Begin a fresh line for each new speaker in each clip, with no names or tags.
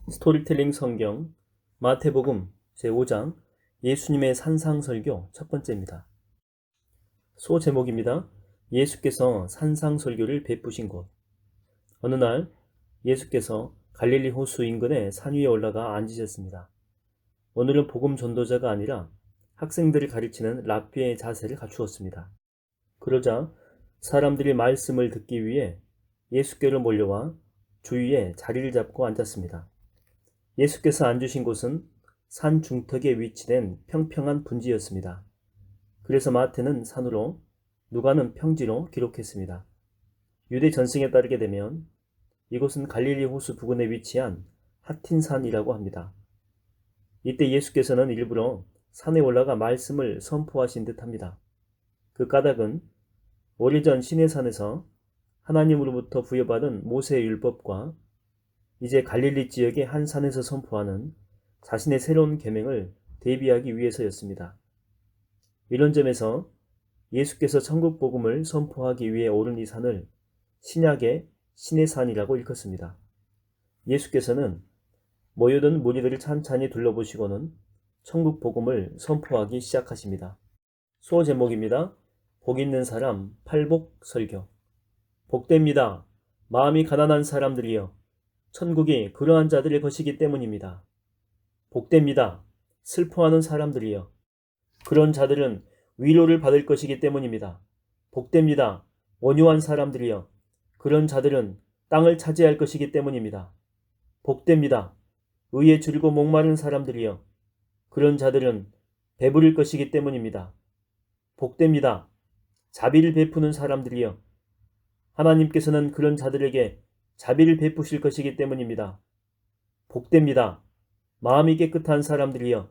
스토리텔링 성경 마태복음 제5장 예수님의 산상설교 첫 번째입니다. 소제목입니다. 예수께서 산상설교를 베푸신 곳. 어느 날 예수께서 갈릴리 호수 인근의 산 위에 올라가 앉으셨습니다. 오늘은 복음 전도자가 아니라 학생들을 가르치는 랍비의 자세를 갖추었습니다. 그러자 사람들이 말씀을 듣기 위해 예수께로 몰려와 주위에 자리를 잡고 앉았습니다. 예수께서 앉으신 곳은 산 중턱에 위치된 평평한 분지였습니다. 그래서 마태는 산으로, 누가는 평지로 기록했습니다. 유대 전승에 따르게 되면 이곳은 갈릴리 호수 부근에 위치한 하틴산이라고 합니다. 이때 예수께서는 일부러 산에 올라가 말씀을 선포하신 듯합니다. 그 까닭은 오래전 시내산에서 하나님으로부터 부여받은 모세의 율법과 이제 갈릴리 지역의 한 산에서 선포하는 자신의 새로운 계명을 대비하기 위해서였습니다. 이런 점에서 예수께서 천국 복음을 선포하기 위해 오른 이 산을 신약의 신의 산이라고 일컫습니다. 예수께서는 모여든 무리들을 찬찬히 둘러보시고는 천국 복음을 선포하기 시작하십니다. 소제목입니다. 복 있는 사람 팔복 설교. 복됩니다. 마음이 가난한 사람들이여. 천국이 그러한 자들의 것이기 때문입니다. 복됩니다. 슬퍼하는 사람들이여. 그런 자들은 위로를 받을 것이기 때문입니다. 복됩니다. 온유한 사람들이여. 그런 자들은 땅을 차지할 것이기 때문입니다. 복됩니다. 의에 줄고 목마른 사람들이여. 그런 자들은 배부를 것이기 때문입니다. 복됩니다. 자비를 베푸는 사람들이여. 하나님께서는 그런 자들에게 자비를 베푸실 것이기 때문입니다. 복됩니다. 마음이 깨끗한 사람들이여.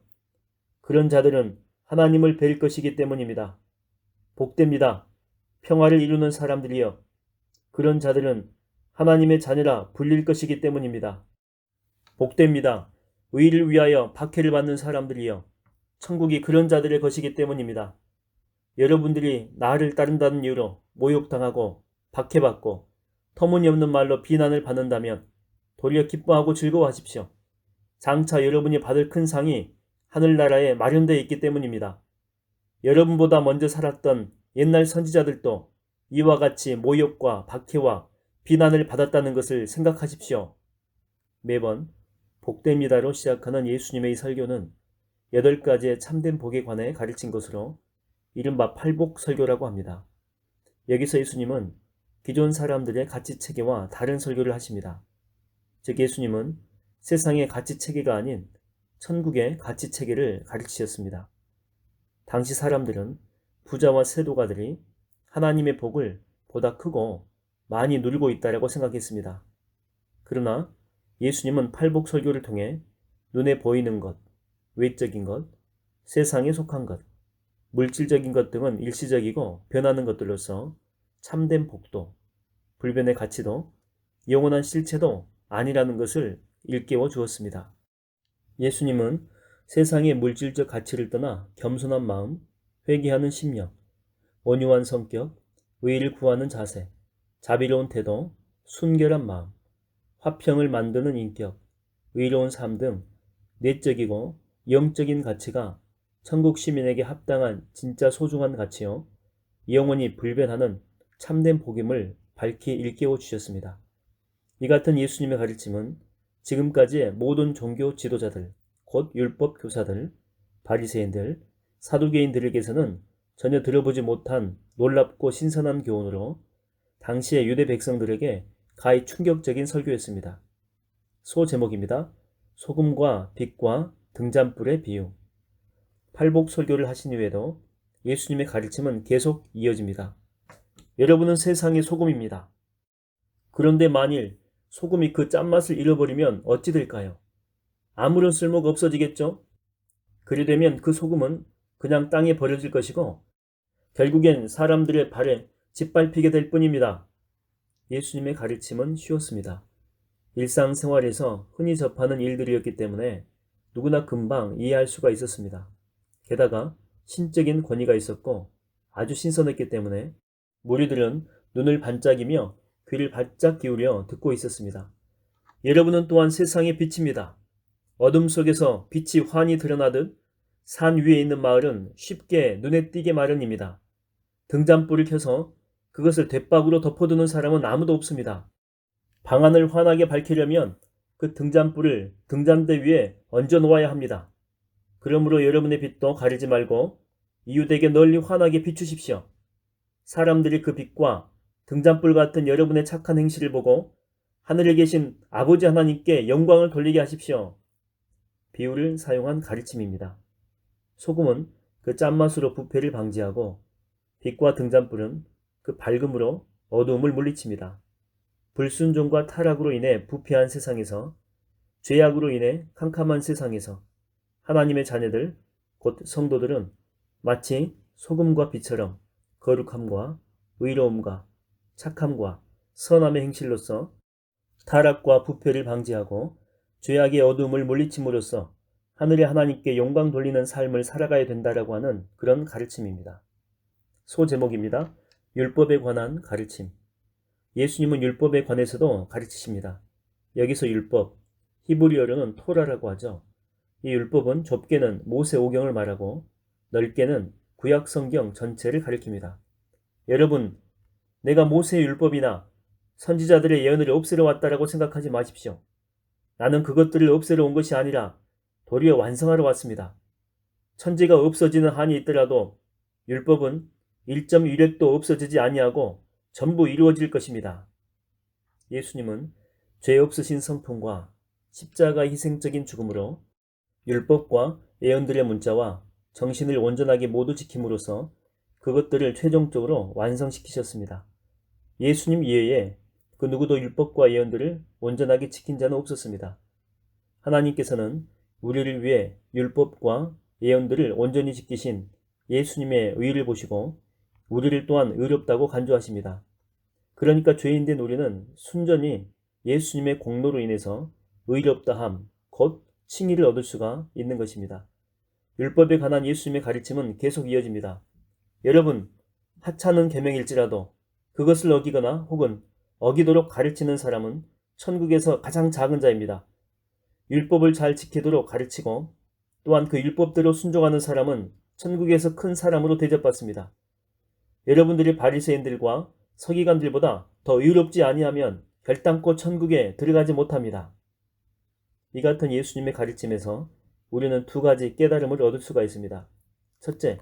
그런 자들은 하나님을 뵐 것이기 때문입니다. 복됩니다. 평화를 이루는 사람들이여. 그런 자들은 하나님의 자녀라 불릴 것이기 때문입니다. 복됩니다. 의를 위하여 박해를 받는 사람들이여. 천국이 그런 자들의 것이기 때문입니다. 여러분들이 나를 따른다는 이유로 모욕당하고 박해받고 터무니없는 말로 비난을 받는다면 도리어 기뻐하고 즐거워하십시오. 장차 여러분이 받을 큰 상이 하늘나라에 마련되어 있기 때문입니다. 여러분보다 먼저 살았던 옛날 선지자들도 이와 같이 모욕과 박해와 비난을 받았다는 것을 생각하십시오. 매번 복됩니다로 시작하는 예수님의 설교는 8가지의 참된 복에 관해 가르친 것으로 이른바 팔복 설교라고 합니다. 여기서 예수님은 기존 사람들의 가치체계와 다른 설교를 하십니다. 즉 예수님은 세상의 가치체계가 아닌 천국의 가치체계를 가르치셨습니다. 당시 사람들은 부자와 세도가들이 하나님의 복을 보다 크고 많이 누리고 있다고 생각했습니다. 그러나 예수님은 팔복 설교를 통해 눈에 보이는 것, 외적인 것, 세상에 속한 것, 물질적인 것 등은 일시적이고 변하는 것들로서 참된 복도, 불변의 가치도, 영원한 실체도 아니라는 것을 일깨워 주었습니다. 예수님은 세상의 물질적 가치를 떠나 겸손한 마음, 회개하는 심령, 온유한 성격, 의의를 구하는 자세, 자비로운 태도, 순결한 마음, 화평을 만드는 인격, 의로운 삶 등 내적이고 영적인 가치가 천국 시민에게 합당한 진짜 소중한 가치요, 영원히 불변하는 참된 복임을 밝히 일깨워 주셨습니다. 이 같은 예수님의 가르침은 지금까지의 모든 종교 지도자들, 곧 율법 교사들, 바리새인들, 사두개인들에게서는 전혀 들어보지 못한 놀랍고 신선한 교훈으로 당시의 유대 백성들에게 가히 충격적인 설교였습니다. 소제목입니다. 소금과 빛과 등잔불의 비유. 팔복 설교를 하신 후에도 예수님의 가르침은 계속 이어집니다. 여러분은 세상의 소금입니다. 그런데 만일 소금이 그 짠맛을 잃어버리면 어찌 될까요? 아무런 쓸모가 없어지겠죠? 그리되면 그 소금은 그냥 땅에 버려질 것이고 결국엔 사람들의 발에 짓밟히게 될 뿐입니다. 예수님의 가르침은 쉬웠습니다. 일상생활에서 흔히 접하는 일들이었기 때문에 누구나 금방 이해할 수가 있었습니다. 게다가 신적인 권위가 있었고 아주 신선했기 때문에 무리들은 눈을 반짝이며 귀를 바짝 기울여 듣고 있었습니다. 여러분은 또한 세상의 빛입니다. 어둠 속에서 빛이 환히 드러나듯 산 위에 있는 마을은 쉽게 눈에 띄게 마련입니다. 등잔불을 켜서 그것을 대박으로 덮어두는 사람은 아무도 없습니다. 방안을 환하게 밝히려면 그 등잔불을 등잔대 위에 얹어 놓아야 합니다. 그러므로 여러분의 빛도 가리지 말고 이웃에게 널리 환하게 비추십시오. 사람들이 그 빛과 등잔불 같은 여러분의 착한 행실을 보고 하늘에 계신 아버지 하나님께 영광을 돌리게 하십시오. 비유를 사용한 가르침입니다. 소금은 그 짠맛으로 부패를 방지하고 빛과 등잔불은 그 밝음으로 어두움을 물리칩니다. 불순종과 타락으로 인해 부패한 세상에서, 죄악으로 인해 캄캄한 세상에서 하나님의 자녀들, 곧 성도들은 마치 소금과 빛처럼 거룩함과 의로움과 착함과 선함의 행실로서 타락과 부패를 방지하고 죄악의 어두움을 물리침으로써 하늘의 하나님께 영광 돌리는 삶을 살아가야 된다라고 하는 그런 가르침입니다. 소제목입니다. 율법에 관한 가르침. 예수님은 율법에 관해서도 가르치십니다. 여기서 율법, 히브리어로는 토라라고 하죠. 이 율법은 좁게는 모세오경을 말하고 넓게는 구약성경 전체를 가리킵니다. 여러분, 내가 모세의 율법이나 선지자들의 예언을 없애러 왔다라고 생각하지 마십시오. 나는 그것들을 없애러 온 것이 아니라 도리어 완성하러 왔습니다. 천지가 없어지는 한이 있더라도 율법은 1.1획도 없어지지 아니하고 전부 이루어질 것입니다. 예수님은 죄 없으신 성품과 십자가 희생적인 죽음으로 율법과 예언들의 문자와 정신을 온전하게 모두 지킴으로써 그것들을 최종적으로 완성시키셨습니다. 예수님 이외에 그 누구도 율법과 예언들을 온전하게 지킨 자는 없었습니다. 하나님께서는 우리를 위해 율법과 예언들을 온전히 지키신 예수님의 의를 보시고 우리를 또한 의롭다고 간주하십니다. 그러니까 죄인된 우리는 순전히 예수님의 공로로 인해서 의롭다함, 곧 칭의를 얻을 수가 있는 것입니다. 율법에 관한 예수님의 가르침은 계속 이어집니다. 여러분, 하찮은 계명일지라도 그것을 어기거나 혹은 어기도록 가르치는 사람은 천국에서 가장 작은 자입니다. 율법을 잘 지키도록 가르치고 또한 그 율법대로 순종하는 사람은 천국에서 큰 사람으로 대접받습니다. 여러분들이 바리새인들과 서기관들보다 더 의롭지 아니하면 결단코 천국에 들어가지 못합니다. 이 같은 예수님의 가르침에서 우리는 두 가지 깨달음을 얻을 수가 있습니다. 첫째,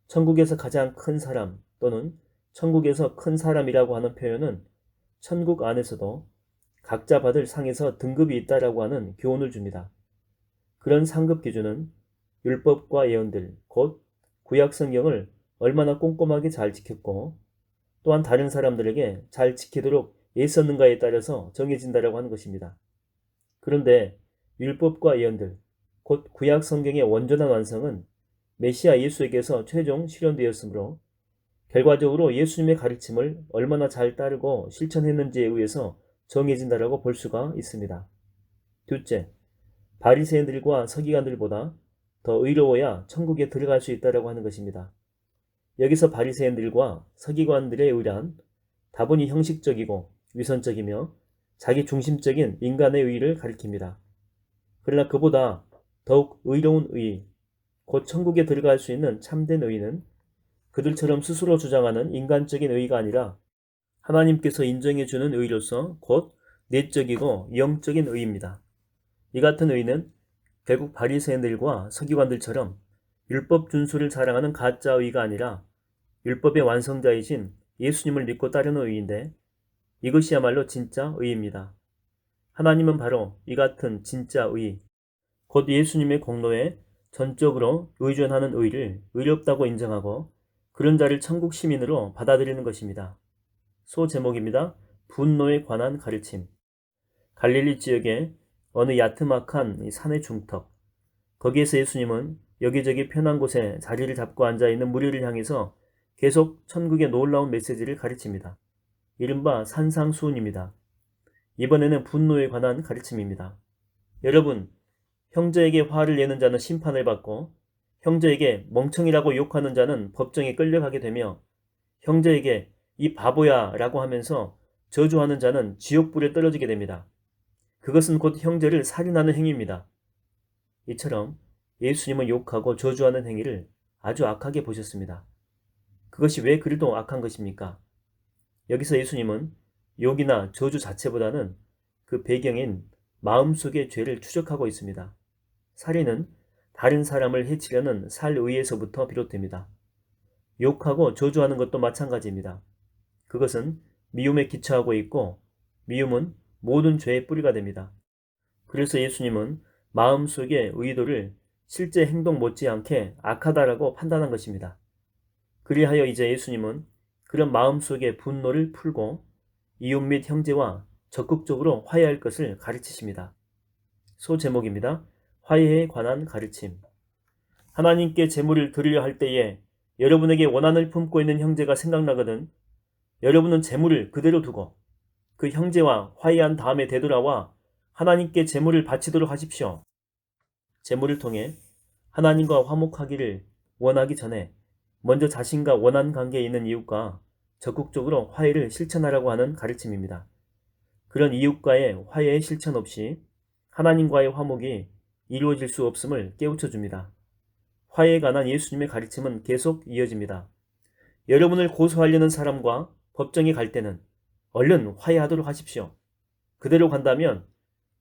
천국에서 가장 큰 사람 또는 천국에서 큰 사람이라고 하는 표현은 천국 안에서도 각자 받을 상에서 등급이 있다라고 하는 교훈을 줍니다. 그런 상급 기준은 율법과 예언들, 곧 구약성경을 얼마나 꼼꼼하게 잘 지켰고 또한 다른 사람들에게 잘 지키도록 애썼는가에 따라서 정해진다라고 하는 것입니다. 그런데 율법과 예언들, 곧 구약성경의 온전한 완성은 메시아 예수에게서 최종 실현되었으므로 결과적으로 예수님의 가르침을 얼마나 잘 따르고 실천했는지에 의해서 정해진다라고 볼 수가 있습니다. 둘째, 바리새인들과 서기관들보다 더 의로워야 천국에 들어갈 수 있다라고 하는 것입니다. 여기서 바리새인들과 서기관들의 의란 다분히 형식적이고 위선적이며 자기 중심적인 인간의 의를 가리킵니다. 그러나 그보다 더욱 의로운 의, 곧 천국에 들어갈 수 있는 참된 의는 그들처럼 스스로 주장하는 인간적인 의가 아니라 하나님께서 인정해주는 의로서 곧 내적이고 영적인 의입니다. 이 같은 의는 결국 바리새인들과 서기관들처럼 율법 준수를 자랑하는 가짜 의가 아니라 율법의 완성자이신 예수님을 믿고 따르는 의인데 이것이야말로 진짜 의입니다. 하나님은 바로 이 같은 진짜 의, 곧 예수님의 공로에 전적으로 의존하는 의를 의롭다고 인정하고 그런 자를 천국 시민으로 받아들이는 것입니다. 소제목입니다. 분노에 관한 가르침. 갈릴리 지역의 어느 야트막한 산의 중턱, 거기에서 예수님은 여기저기 편한 곳에 자리를 잡고 앉아있는 무리를 향해서 계속 천국의 놀라운 메시지를 가르칩니다. 이른바 산상수훈입니다. 이번에는 분노에 관한 가르침입니다. 여러분, 형제에게 화를 내는 자는 심판을 받고 형제에게 멍청이라고 욕하는 자는 법정에 끌려가게 되며 형제에게 이 바보야 라고 하면서 저주하는 자는 지옥불에 떨어지게 됩니다. 그것은 곧 형제를 살인하는 행위입니다. 이처럼 예수님은 욕하고 저주하는 행위를 아주 악하게 보셨습니다. 그것이 왜 그리도 악한 것입니까? 여기서 예수님은 욕이나 저주 자체보다는 그 배경인 마음속의 죄를 추적하고 있습니다. 살인은 다른 사람을 해치려는 살의에서부터 비롯됩니다. 욕하고 저주하는 것도 마찬가지입니다. 그것은 미움에 기초하고 있고 미움은 모든 죄의 뿌리가 됩니다. 그래서 예수님은 마음속의 의도를 실제 행동 못지않게 악하다라고 판단한 것입니다. 그리하여 이제 예수님은 그런 마음속의 분노를 풀고 이웃 및 형제와 적극적으로 화해할 것을 가르치십니다. 소제목입니다. 화해에 관한 가르침. 하나님께 제물을 드리려 할 때에 여러분에게 원한을 품고 있는 형제가 생각나거든 여러분은 제물을 그대로 두고 그 형제와 화해한 다음에 되돌아와 하나님께 제물을 바치도록 하십시오. 제물을 통해 하나님과 화목하기를 원하기 전에 먼저 자신과 원한 관계에 있는 이웃과 적극적으로 화해를 실천하라고 하는 가르침입니다. 그런 이웃과의 화해의 실천 없이 하나님과의 화목이 이루어질 수 없음을 깨우쳐 줍니다. 화해에 관한 예수님의 가르침은 계속 이어집니다. 여러분을 고소하려는 사람과 법정에 갈 때는 얼른 화해하도록 하십시오. 그대로 간다면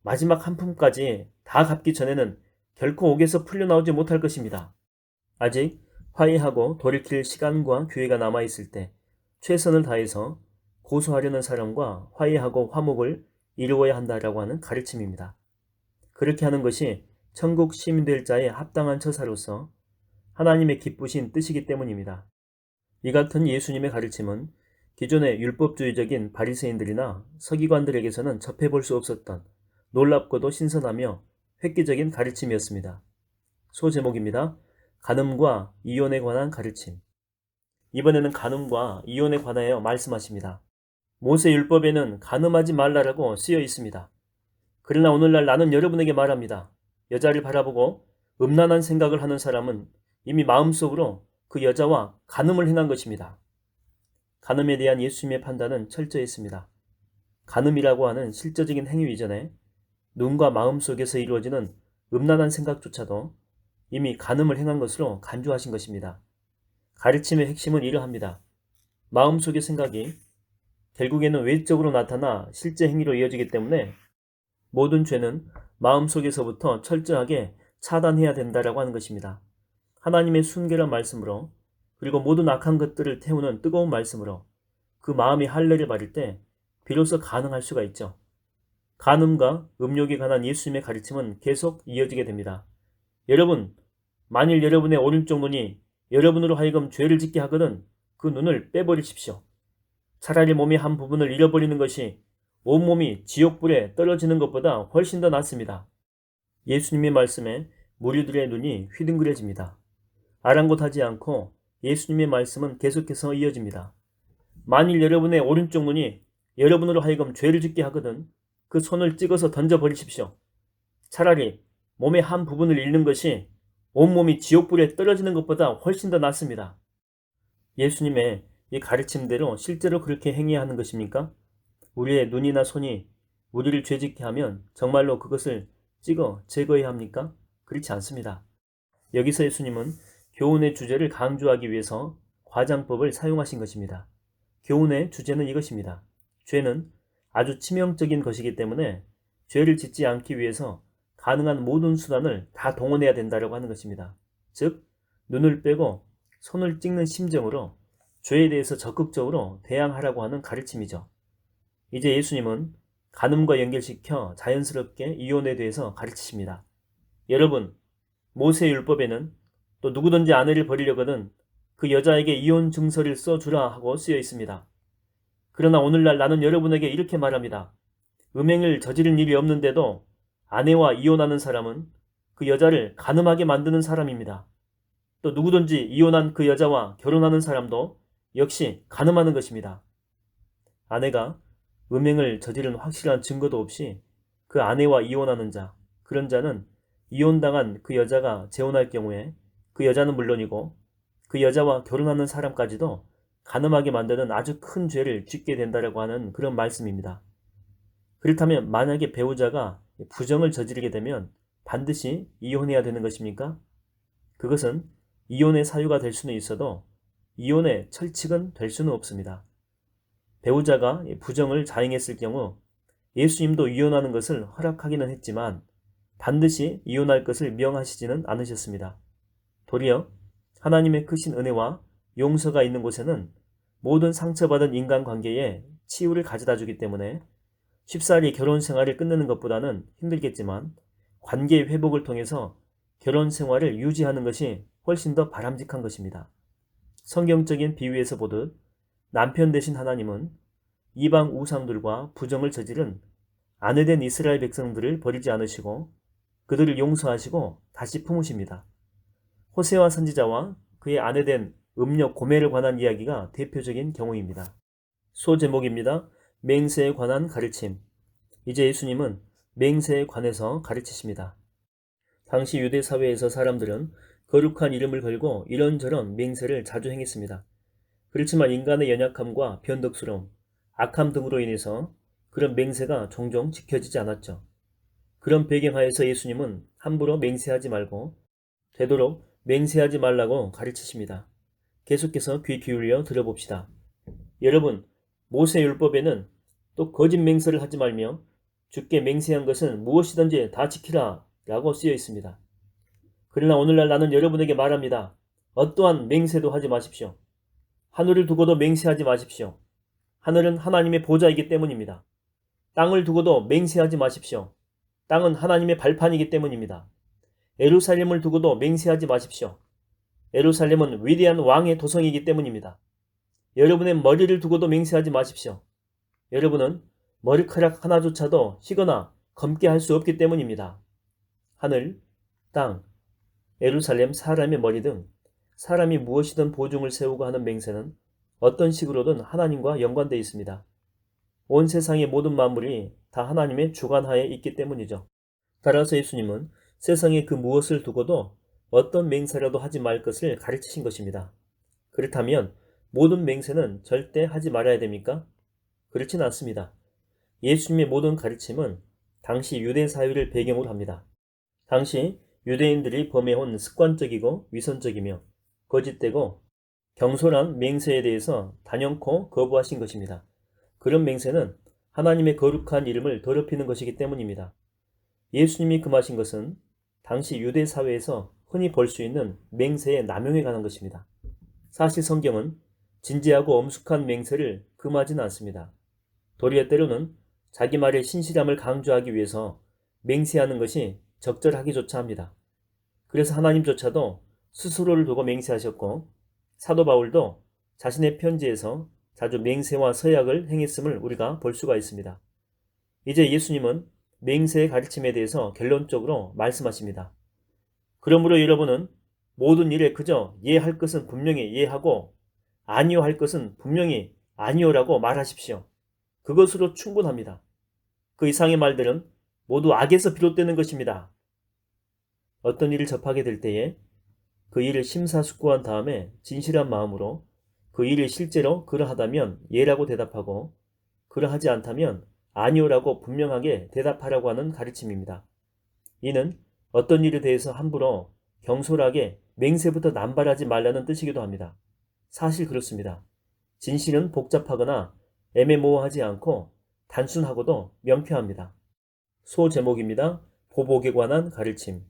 마지막 한 푼까지 다 갚기 전에는 결코 옥에서 풀려나오지 못할 것입니다. 아직 화해하고 돌이킬 시간과 기회가 남아있을 때 최선을 다해서 고소하려는 사람과 화해하고 화목을 이루어야 한다라고 하는 가르침입니다. 그렇게 하는 것이 천국 시민 될 자의 합당한 처사로서 하나님의 기쁘신 뜻이기 때문입니다. 이 같은 예수님의 가르침은 기존의 율법주의적인 바리새인들이나 서기관들에게서는 접해볼 수 없었던 놀랍고도 신선하며 획기적인 가르침이었습니다. 소제목입니다. 간음과 이혼에 관한 가르침. 이번에는 간음과 이혼에 관하여 말씀하십니다. 모세 율법에는 간음하지 말라라고 쓰여 있습니다. 그러나 오늘날 나는 여러분에게 말합니다. 여자를 바라보고 음란한 생각을 하는 사람은 이미 마음속으로 그 여자와 간음을 행한 것입니다. 간음에 대한 예수님의 판단은 철저했습니다. 간음이라고 하는 실제적인 행위 이전에 눈과 마음 속에서 이루어지는 음란한 생각조차도 이미 간음을 행한 것으로 간주하신 것입니다. 가르침의 핵심은 이러합니다. 마음속의 생각이 결국에는 외적으로 나타나 실제 행위로 이어지기 때문에 모든 죄는 마음속에서부터 철저하게 차단해야 된다라고 하는 것입니다. 하나님의 순결한 말씀으로 그리고 모든 악한 것들을 태우는 뜨거운 말씀으로 그 마음이 할례를 받을 때 비로소 가능할 수가 있죠. 간음과 음욕에 관한 예수님의 가르침은 계속 이어지게 됩니다. 여러분, 만일 여러분의 오른쪽 눈이 여러분으로 하여금 죄를 짓게 하거든 그 눈을 빼버리십시오. 차라리 몸의 한 부분을 잃어버리는 것이 온몸이 지옥불에 떨어지는 것보다 훨씬 더 낫습니다. 예수님의 말씀에 무리들의 눈이 휘둥그레집니다. 아랑곳하지 않고 예수님의 말씀은 계속해서 이어집니다. 만일 여러분의 오른쪽 눈이 여러분으로 하여금 죄를 짓게 하거든 그 손을 찍어서 던져버리십시오. 차라리 몸의 한 부분을 잃는 것이 온몸이 지옥불에 떨어지는 것보다 훨씬 더 낫습니다. 예수님의 이 가르침대로 실제로 그렇게 행해야 하는 것입니까? 우리의 눈이나 손이 우리를 죄짓게 하면 정말로 그것을 찍어 제거해야 합니까? 그렇지 않습니다. 여기서 예수님은 교훈의 주제를 강조하기 위해서 과장법을 사용하신 것입니다. 교훈의 주제는 이것입니다. 죄는 아주 치명적인 것이기 때문에 죄를 짓지 않기 위해서 가능한 모든 수단을 다 동원해야 된다고 하는 것입니다. 즉, 눈을 빼고 손을 찍는 심정으로 죄에 대해서 적극적으로 대항하라고 하는 가르침이죠. 이제 예수님은 간음과 연결시켜 자연스럽게 이혼에 대해서 가르치십니다. 여러분, 모세 율법에는 또 누구든지 아내를 버리려거든 그 여자에게 이혼 증서를 써주라 하고 쓰여 있습니다. 그러나 오늘날 나는 여러분에게 이렇게 말합니다. 음행을 저지른 일이 없는데도 아내와 이혼하는 사람은 그 여자를 간음하게 만드는 사람입니다. 또 누구든지 이혼한 그 여자와 결혼하는 사람도 역시 간음하는 것입니다. 아내가 음행을 저지른 확실한 증거도 없이 그 아내와 이혼하는 자, 그런 자는 이혼당한 그 여자가 재혼할 경우에 그 여자는 물론이고 그 여자와 결혼하는 사람까지도 간음하게 만드는 아주 큰 죄를 짓게 된다고 하는 그런 말씀입니다. 그렇다면 만약에 배우자가 부정을 저지르게 되면 반드시 이혼해야 되는 것입니까? 그것은 이혼의 사유가 될 수는 있어도 이혼의 철칙은 될 수는 없습니다. 배우자가 부정을 자행했을 경우 예수님도 이혼하는 것을 허락하기는 했지만 반드시 이혼할 것을 명하시지는 않으셨습니다. 도리어 하나님의 크신 은혜와 용서가 있는 곳에는 모든 상처받은 인간관계에 치유를 가져다 주기 때문에 쉽사리 결혼 생활을 끝내는 것보다는 힘들겠지만 관계 회복을 통해서 결혼 생활을 유지하는 것이 훨씬 더 바람직한 것입니다. 성경적인 비유에서 보듯 남편 되신 하나님은 이방 우상들과 부정을 저지른 아내된 이스라엘 백성들을 버리지 않으시고 그들을 용서하시고 다시 품으십니다. 호세와 선지자와 그의 아내된 음녀 고멜에 관한 이야기가 대표적인 경우입니다. 소제목입니다. 맹세에 관한 가르침. 이제 예수님은 맹세에 관해서 가르치십니다. 당시 유대 사회에서 사람들은 거룩한 이름을 걸고 이런저런 맹세를 자주 행했습니다. 그렇지만 인간의 연약함과 변덕스러움, 악함 등으로 인해서 그런 맹세가 종종 지켜지지 않았죠. 그런 배경하에서 예수님은 함부로 맹세하지 말고 되도록 맹세하지 말라고 가르치십니다. 계속해서 귀 기울여 들어봅시다. 여러분, 모세율법에는 또 거짓 맹세를 하지 말며 주께 맹세한 것은 무엇이든지 다 지키라 라고 쓰여 있습니다. 그러나 오늘날 나는 여러분에게 말합니다. 어떠한 맹세도 하지 마십시오. 하늘을 두고도 맹세하지 마십시오. 하늘은 하나님의 보좌이기 때문입니다. 땅을 두고도 맹세하지 마십시오. 땅은 하나님의 발판이기 때문입니다. 예루살렘을 두고도 맹세하지 마십시오. 예루살렘은 위대한 왕의 도성이기 때문입니다. 여러분의 머리를 두고도 맹세하지 마십시오. 여러분은 머리카락 하나조차도 희거나 검게 할 수 없기 때문입니다. 하늘, 땅, 예루살렘, 사람의 머리 등 사람이 무엇이든 보증을 세우고 하는 맹세는 어떤 식으로든 하나님과 연관되어 있습니다. 온 세상의 모든 만물이 다 하나님의 주관하에 있기 때문이죠. 따라서 예수님은 세상의 그 무엇을 두고도 어떤 맹세라도 하지 말 것을 가르치신 것입니다. 그렇다면 모든 맹세는 절대 하지 말아야 됩니까? 그렇진 않습니다. 예수님의 모든 가르침은 당시 유대 사회를 배경으로 합니다. 당시 유대인들이 범해온 습관적이고 위선적이며 거짓되고 경솔한 맹세에 대해서 단연코 거부하신 것입니다. 그런 맹세는 하나님의 거룩한 이름을 더럽히는 것이기 때문입니다. 예수님이 금하신 것은 당시 유대 사회에서 흔히 볼 수 있는 맹세의 남용에 관한 것입니다. 사실 성경은 진지하고 엄숙한 맹세를 금하지는 않습니다. 도리어 때로는 자기 말의 신실함을 강조하기 위해서 맹세하는 것이 적절하기조차 합니다. 그래서 하나님조차도 스스로를 두고 맹세하셨고 사도 바울도 자신의 편지에서 자주 맹세와 서약을 행했음을 우리가 볼 수가 있습니다. 이제 예수님은 맹세의 가르침에 대해서 결론적으로 말씀하십니다. 그러므로 여러분은 모든 일에 그저 예할 것은 분명히 예하고 아니요 할 것은 분명히 아니요라고 말하십시오. 그것으로 충분합니다. 그 이상의 말들은 모두 악에서 비롯되는 것입니다. 어떤 일을 접하게 될 때에 그 일을 심사숙고한 다음에 진실한 마음으로 그 일이 실제로 그러하다면 예라고 대답하고 그러하지 않다면 아니오라고 분명하게 대답하라고 하는 가르침입니다. 이는 어떤 일에 대해서 함부로 경솔하게 맹세부터 남발하지 말라는 뜻이기도 합니다. 사실 그렇습니다. 진실은 복잡하거나 애매모호하지 않고 단순하고도 명쾌합니다. 소제목입니다. 보복에 관한 가르침.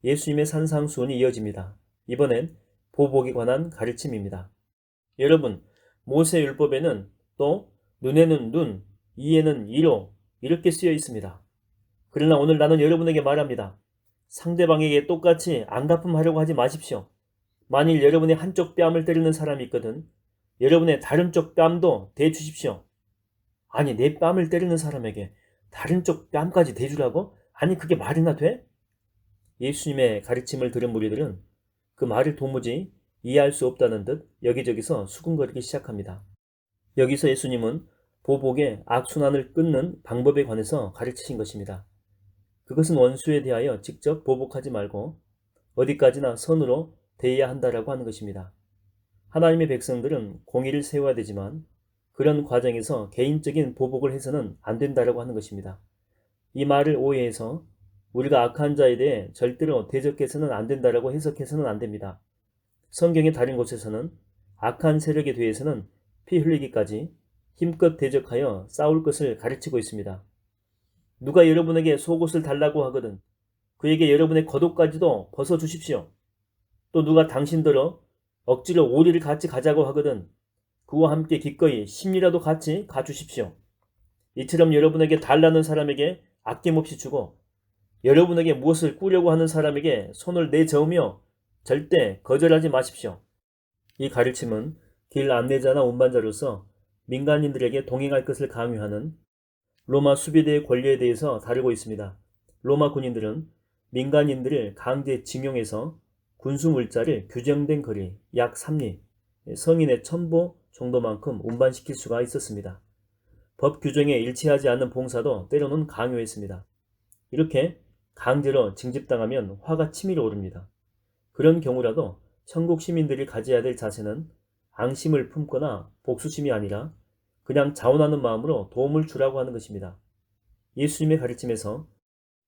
예수님의 산상수훈이 이어집니다. 이번엔 보복에 관한 가르침입니다. 여러분, 모세율법에는 또 눈에는 눈, 이에는 이로 이렇게 쓰여 있습니다. 그러나 오늘 나는 여러분에게 말합니다. 상대방에게 똑같이 안갚음하려고 하지 마십시오. 만일 여러분의 한쪽 뺨을 때리는 사람이 있거든 여러분의 다른 쪽 뺨도 대주십시오. 아니, 내 뺨을 때리는 사람에게 다른 쪽 뺨까지 대주라고? 아니, 그게 말이나 돼? 예수님의 가르침을 들은 무리들은 그 말을 도무지 이해할 수 없다는 듯 여기저기서 수군거리기 시작합니다. 여기서 예수님은 보복의 악순환을 끊는 방법에 관해서 가르치신 것입니다. 그것은 원수에 대하여 직접 보복하지 말고 어디까지나 선으로 대해야 한다라고 하는 것입니다. 하나님의 백성들은 공의를 세워야 되지만 그런 과정에서 개인적인 보복을 해서는 안 된다라고 하는 것입니다. 이 말을 오해해서 우리가 악한 자에 대해 절대로 대적해서는 안 된다라고 해석해서는 안 됩니다. 성경의 다른 곳에서는 악한 세력에 대해서는 피 흘리기까지 힘껏 대적하여 싸울 것을 가르치고 있습니다. 누가 여러분에게 속옷을 달라고 하거든 그에게 여러분의 겉옷까지도 벗어주십시오. 또 누가 당신들어 억지로 오리를 같이 가자고 하거든 그와 함께 기꺼이 심이라도 같이 가주십시오. 이처럼 여러분에게 달라는 사람에게 아낌없이 주고 여러분에게 무엇을 꾸려고 하는 사람에게 손을 내저으며 절대 거절하지 마십시오. 이 가르침은 길 안내자나 운반자로서 민간인들에게 동행할 것을 강요하는 로마 수비대의 권리에 대해서 다루고 있습니다. 로마 군인들은 민간인들을 강제 징용해서 군수 물자를 규정된 거리 약 3리, 성인의 1000보 정도만큼 운반시킬 수가 있었습니다. 법 규정에 일치하지 않는 봉사도 때로는 강요했습니다. 이렇게 강제로 징집당하면 화가 치밀어 오릅니다. 그런 경우라도 천국 시민들이 가져야 될 자세는 앙심을 품거나 복수심이 아니라 그냥 자원하는 마음으로 도움을 주라고 하는 것입니다. 예수님의 가르침에서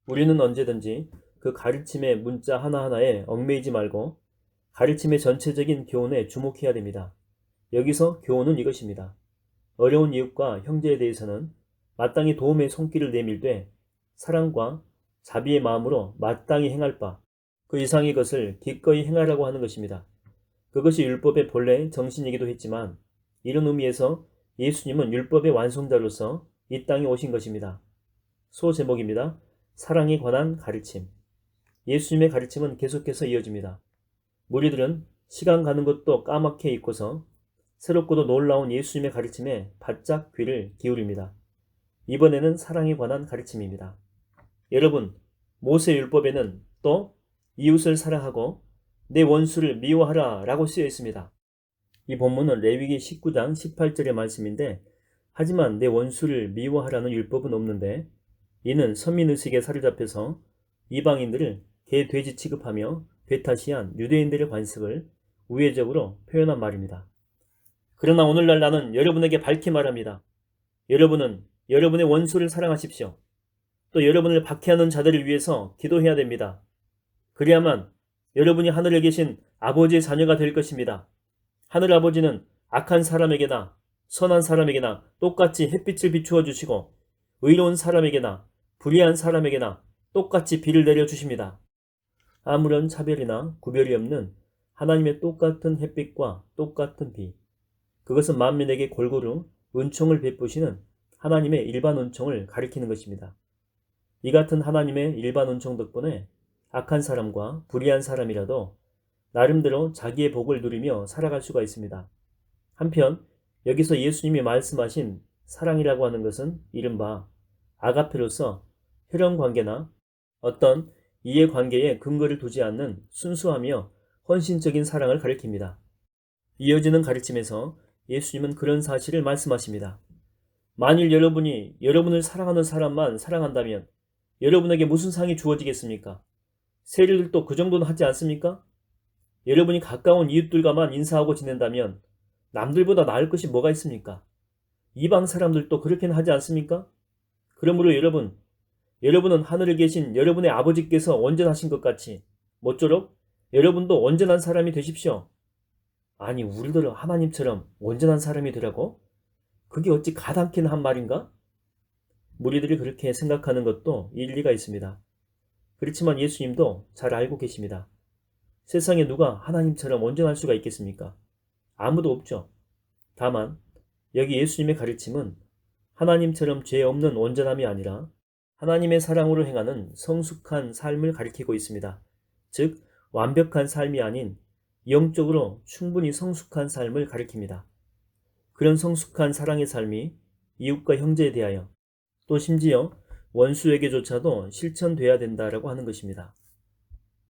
우리는 언제든지 그 가르침의 문자 하나하나에 얽매이지 말고 가르침의 전체적인 교훈에 주목해야 됩니다. 여기서 교훈은 이것입니다. 어려운 이웃과 형제에 대해서는 마땅히 도움의 손길을 내밀되 사랑과 자비의 마음으로 마땅히 행할 바 그 이상의 것을 기꺼이 행하라고 하는 것입니다. 그것이 율법의 본래 정신이기도 했지만 이런 의미에서 예수님은 율법의 완성자로서 이 땅에 오신 것입니다. 소제목입니다. 사랑에 관한 가르침. 예수님의 가르침은 계속해서 이어집니다. 무리들은 시간 가는 것도 까맣게 잊고서 새롭고도 놀라운 예수님의 가르침에 바짝 귀를 기울입니다. 이번에는 사랑에 관한 가르침입니다. 여러분, 모세율법에는 또 이웃을 사랑하고 내 원수를 미워하라 라고 쓰여 있습니다. 이 본문은 레위기 19장 18절의 말씀인데 하지만 내 원수를 미워하라는 율법은 없는데 이는 선민의식에 사로잡혀서 이방인들을 개, 돼지 취급하며 배타시한 유대인들의 관습을 우회적으로 표현한 말입니다. 그러나 오늘날 나는 여러분에게 밝히 말합니다. 여러분은 여러분의 원수를 사랑하십시오. 또 여러분을 박해하는 자들을 위해서 기도해야 됩니다. 그래야만 여러분이 하늘에 계신 아버지의 자녀가 될 것입니다. 하늘아버지는 악한 사람에게나 선한 사람에게나 똑같이 햇빛을 비추어 주시고 의로운 사람에게나 불의한 사람에게나 똑같이 비를 내려주십니다. 아무런 차별이나 구별이 없는 하나님의 똑같은 햇빛과 똑같은 비, 그것은 만민에게 골고루 은총을 베푸시는 하나님의 일반 은총을 가리키는 것입니다. 이 같은 하나님의 일반 은총 덕분에 악한 사람과 불의한 사람이라도 나름대로 자기의 복을 누리며 살아갈 수가 있습니다. 한편 여기서 예수님이 말씀하신 사랑이라고 하는 것은 이른바 아가페로서 혈연관계나 어떤 이해관계에 근거를 두지 않는 순수하며 헌신적인 사랑을 가리킵니다. 이어지는 가르침에서 예수님은 그런 사실을 말씀하십니다. 만일 여러분이 여러분을 사랑하는 사람만 사랑한다면 여러분에게 무슨 상이 주어지겠습니까? 세리들도 그 정도는 하지 않습니까? 여러분이 가까운 이웃들과만 인사하고 지낸다면 남들보다 나을 것이 뭐가 있습니까? 이방 사람들도 그렇게는 하지 않습니까? 그러므로 여러분은 하늘에 계신 여러분의 아버지께서 온전하신 것 같이 모쪼록 여러분도 온전한 사람이 되십시오. 아니 우리들은 하나님처럼 온전한 사람이 되라고? 그게 어찌 가당키나 한 말인가? 무리들이 그렇게 생각하는 것도 일리가 있습니다. 그렇지만 예수님도 잘 알고 계십니다. 세상에 누가 하나님처럼 온전할 수가 있겠습니까? 아무도 없죠. 다만 여기 예수님의 가르침은 하나님처럼 죄 없는 온전함이 아니라 하나님의 사랑으로 행하는 성숙한 삶을 가리키고 있습니다. 즉 완벽한 삶이 아닌 영적으로 충분히 성숙한 삶을 가리킵니다. 그런 성숙한 사랑의 삶이 이웃과 형제에 대하여 또 심지어 원수에게조차도 실천돼야 된다라고 하는 것입니다.